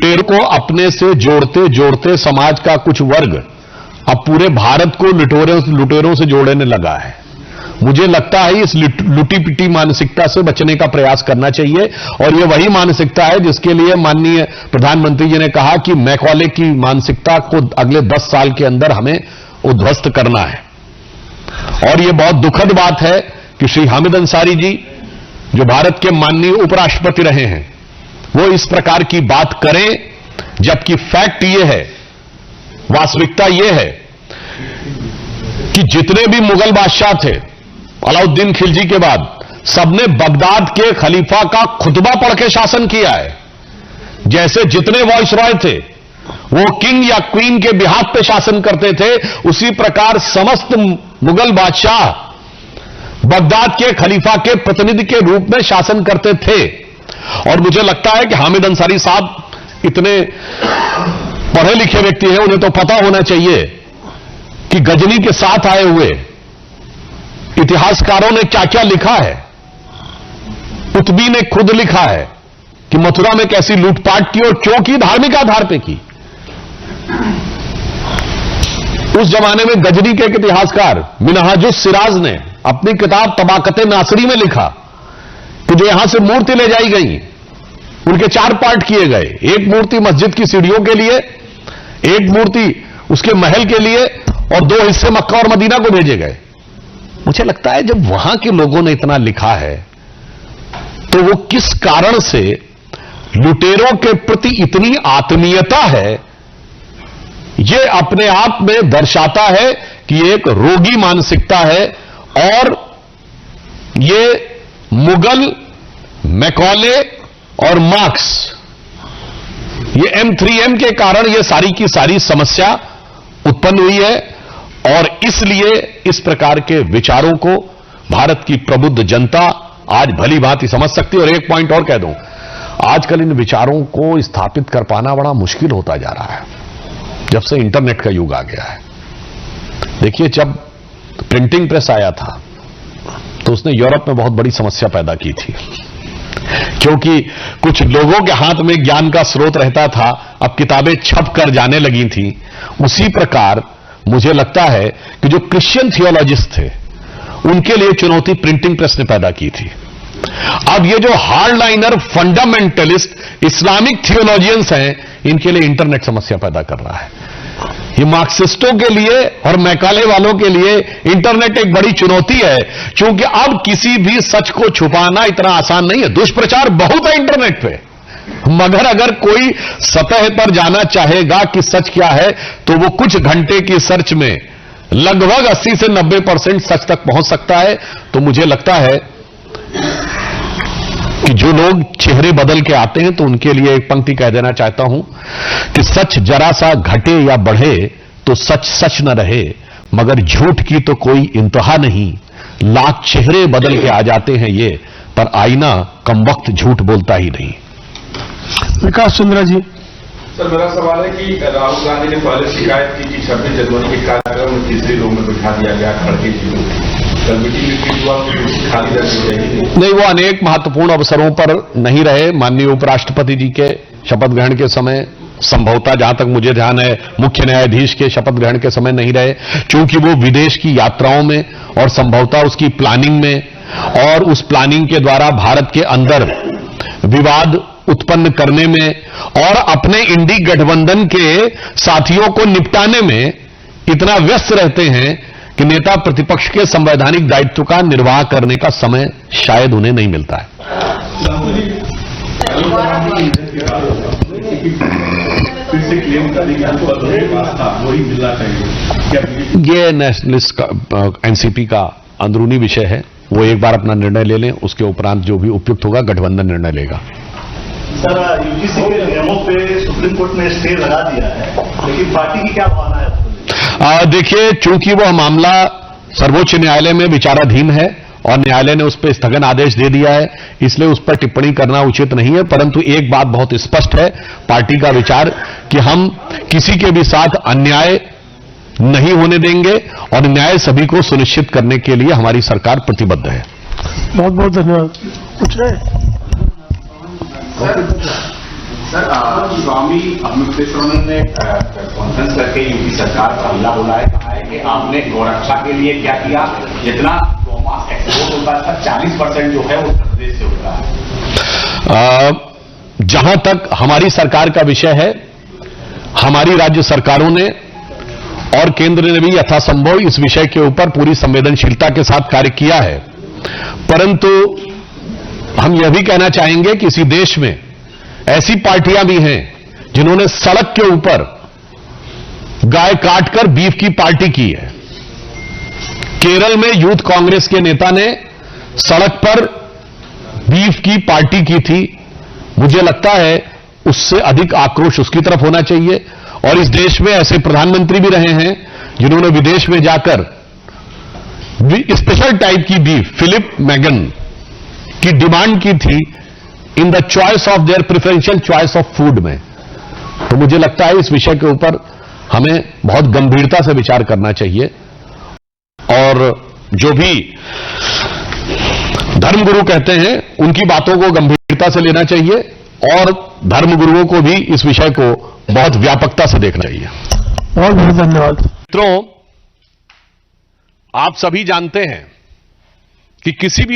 लुटेरों को अपने से जोड़ते जोड़ते समाज का कुछ वर्ग अब पूरे भारत को लुटेरों से जोड़ने लगा है। मुझे लगता है इस लुटी पिटी मानसिकता से बचने का प्रयास करना चाहिए, और यह वही मानसिकता है जिसके लिए माननीय प्रधानमंत्री जी ने कहा कि मैकॉले की मानसिकता को अगले 10 साल के अंदर हमें उद्ध्वस्त करना है। और यह बहुत दुखद बात है कि श्री हामिद अंसारी जी, जो भारत के माननीय उपराष्ट्रपति रहे हैं, वो इस प्रकार की बात करें, जबकि फैक्ट यह है, वास्तविकता यह है कि जितने भी मुगल बादशाह थे अलाउद्दीन खिलजी के बाद, सबने बगदाद के खलीफा का खुतबा पढ़ के शासन किया है। जैसे जितने वॉइसरॉय थे वो किंग या क्वीन के बिहाफ पे शासन करते थे, उसी प्रकार समस्त मुगल बादशाह बगदाद के खलीफा के प्रतिनिधि के रूप में शासन करते थे। और मुझे लगता है कि हामिद अंसारी साहब इतने पढ़े लिखे व्यक्ति हैं, उन्हें तो पता होना चाहिए कि गजनी के साथ आए हुए इतिहासकारों ने क्या क्या लिखा है। कुतुबी ने खुद लिखा है कि मथुरा में कैसी लूटपाट की और क्यों की, धार्मिक आधार पर की। उस जमाने में गजनी के एक इतिहासकार मिनहाजुस सिराज ने अपनी किताब तबाकत नासरी में लिखा कि जो यहां से मूर्ति ले जाई गई, उनके 4 पार्ट किए गए। एक मूर्ति मस्जिद की सीढ़ियों के लिए, एक मूर्ति उसके महल के लिए, और 2 हिस्से मक्का और मदीना को भेजे गए। मुझे लगता है जब वहां के लोगों ने इतना लिखा है, तो वो किस कारण से लुटेरों के प्रति इतनी आत्मीयता है, यह अपने आप में दर्शाता है कि एक रोगी मानसिकता है। और ये मुगल, मैकॉले और मार्क्स, ये M3M के कारण ये सारी की सारी समस्या उत्पन्न हुई है। और इसलिए इस प्रकार के विचारों को भारत की प्रबुद्ध जनता आज भली भांति समझ सकती है। और एक पॉइंट और कह दूं, आजकल इन विचारों को स्थापित कर पाना बड़ा मुश्किल होता जा रहा है, जब से इंटरनेट का युग आ गया है। देखिए, जब प्रिंटिंग प्रेस आया था तो उसने यूरोप में बहुत बड़ी समस्या पैदा की थी, क्योंकि कुछ लोगों के हाथ में ज्ञान का स्रोत रहता था, अब किताबें छप कर जाने लगी थी। उसी प्रकार मुझे लगता है कि जो क्रिश्चियन थियोलॉजिस्ट थे, उनके लिए चुनौती प्रिंटिंग प्रेस ने पैदा की थी। अब ये जो हार्डलाइनर फंडामेंटलिस्ट इस्लामिक थियोलॉजियंस हैं, इनके लिए इंटरनेट समस्या पैदा कर रहा है। ये मार्क्सिस्टों के लिए और मैकाले वालों के लिए इंटरनेट एक बड़ी चुनौती है, क्योंकि अब किसी भी सच को छुपाना इतना आसान नहीं है। दुष्प्रचार बहुत है इंटरनेट पे, मगर अगर कोई सतह पर जाना चाहेगा कि सच क्या है, तो वो कुछ घंटे की सर्च में लगभग 80 से 90% सच तक पहुंच सकता है। तो मुझे लगता है कि जो लोग चेहरे बदल के आते हैं, तो उनके लिए एक पंक्ति कह देना चाहता हूं कि सच जरा सा घटे या बढ़े तो सच सच न रहे, मगर झूठ की तो कोई इंतहा नहीं। लाख चेहरे बदल के आ जाते हैं ये, पर आईना कम वक्त झूठ बोलता ही नहीं। विकास चंद्रा जी। सर, मेरा सवाल है कि राहुल गांधी ने पहले शिकायत की कि 26 जनवरी के कार्यक्रम में तीसरे रो में बिठा दिया गया खड़के जी को। नहीं, वो अनेक महत्वपूर्ण अवसरों पर नहीं रहे। माननीय उपराष्ट्रपति जी के शपथ ग्रहण के समय, संभवतः जहां तक मुझे ध्यान है, मुख्य न्यायाधीश के शपथ ग्रहण के समय नहीं रहे, क्योंकि वो विदेश की यात्राओं में और संभवतः उसकी प्लानिंग में, और उस प्लानिंग के द्वारा भारत के अंदर विवाद उत्पन्न करने में और अपने इंडी गठबंधन के साथियों को निपटाने में इतना व्यस्त रहते हैं कि नेता प्रतिपक्ष के संवैधानिक दायित्व का निर्वाह करने का समय शायद उन्हें नहीं मिलता है। ये नेशनलिस्ट एनसीपी का अंदरूनी विषय है, वो एक बार अपना निर्णय ले लें, उसके उपरांत जो भी उपयुक्त होगा गठबंधन निर्णय लेगा। सर, यूजीसी के नियमों पे सुप्रीम कोर्ट ने स्टे लगा दिया है, लेकिन पार्टी की क्या भावना है? देखिए, चूंकि वह मामला सर्वोच्च न्यायालय में विचाराधीन है और न्यायालय ने उस पर स्थगन आदेश दे दिया है, इसलिए उस पर टिप्पणी करना उचित नहीं है। परंतु एक बात बहुत स्पष्ट है, पार्टी का विचार कि हम किसी के भी साथ अन्याय नहीं होने देंगे और न्याय सभी को सुनिश्चित करने के लिए हमारी सरकार प्रतिबद्ध है। बहुत बहुत धन्यवाद। कुछ है? सर, स्वामी अमृतेश्वर ने कॉन्फ्रेंस करके यूपी सरकार का हमला बोला है, कहा है कि आपने गौरक्षा के लिए क्या किया, जितना गोमांस एक्सपोर्ट होता है उसका 40% जो है वो उत्तर प्रदेश से होता है। जहां तक हमारी सरकार का विषय है, हमारी राज्य सरकारों ने और केंद्र ने भी यथासंभव इस विषय के ऊपर पूरी संवेदनशीलता के साथ कार्य किया है। परंतु हम यह भी कहना चाहेंगे कि इसी देश में ऐसी पार्टियां भी हैं जिन्होंने सड़क के ऊपर गाय काटकर बीफ की पार्टी की है। केरल में यूथ कांग्रेस के नेता ने सड़क पर बीफ की पार्टी की थी। मुझे लगता है उससे अधिक आक्रोश उसकी तरफ होना चाहिए। और इस देश में ऐसे प्रधानमंत्री भी रहे हैं जिन्होंने विदेश में जाकर स्पेशल टाइप की बीफ फिलिप मैगन की डिमांड की थी in the choice of their preferential choice of food में। तो मुझे लगता है इस विषय के ऊपर हमें बहुत गंभीरता से विचार करना चाहिए और जो भी धर्मगुरु कहते हैं उनकी बातों को गंभीरता से लेना चाहिए और धर्मगुरुओं को भी इस विषय को बहुत व्यापकता से देखना चाहिए। बहुत बहुत धन्यवाद। मित्रों, आप सभी जानते हैं कि किसी भी